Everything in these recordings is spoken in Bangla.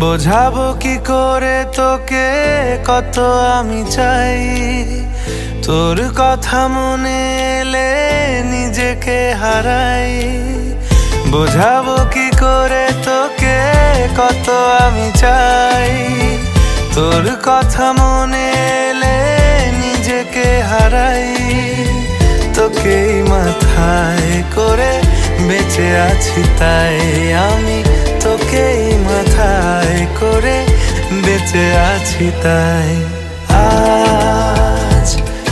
বোঝাবো কি করে তোকে কত আমি চাই, তোর কথা মনে এলে নিজেকে হারাই। বোঝাবো কি করে তোকে কত আমি চাই, তোর কথা মনে এলে নিজেকে হারাই। তোকেই মাথায় করে বেঁচে আছি তাই আমি, তোকেই মাথায় করে বেঁচে আছি তাই। আজ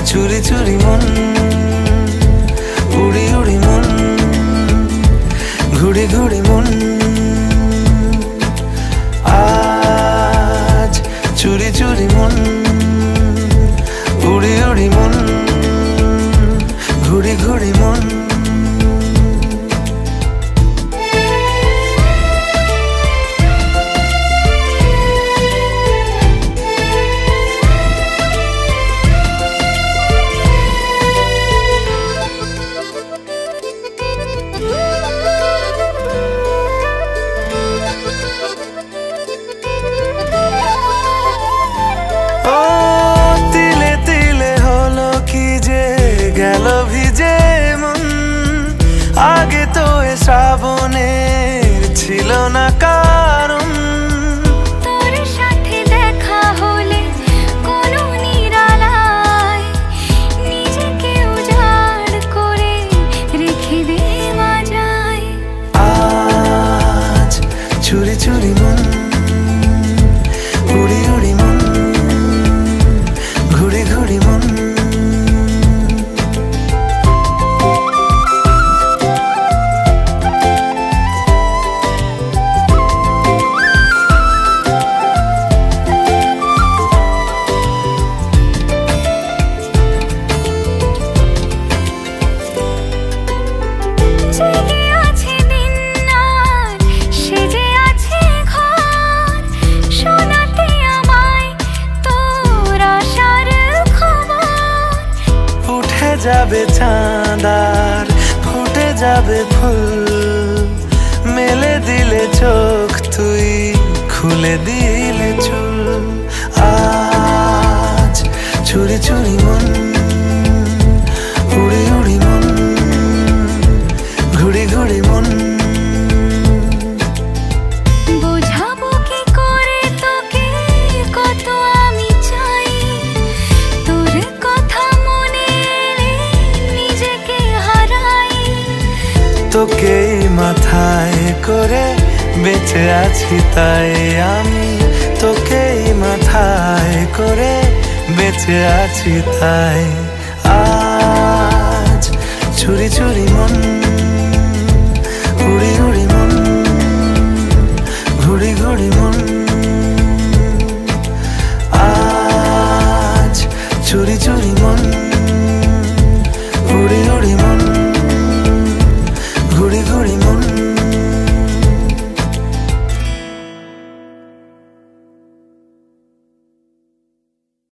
চুরি চুরি মন, উড়ি উড়ি মন, ঘুড়ি ঘুড়ি মন। আজ চুরি চুরি মন, উড়ি উড়ি মন, ঘুড়ি ঘুড়ি মন। গেল ভিজে মন, আগে তো এ শ্রাবণের ছিল না কারণ। তোর সাথে দেখা হলে কোনো নিরালায় নিজেকে উজাড় করে রেখে দে মাঝায়। আজ চুরি চুরি মন, উড়ি উড়ি মন, ঘুড়ি ঘুড়ি মন। যাবে চাঁদার ফুটে যাবে ফুল, মেলে দিলে চোখ তুই খুলে দিলে চুল। আজ চুরি চুরি মন, উড়ি উড়ি মন, ঘুড়ি ঘুড়ি মন। তোকেই মাথায় করে বেঁচে আছি তাই আমি, তোকেই মাথায় করে বেঁচে আছি তাই। আজ চুরি চুরি মন।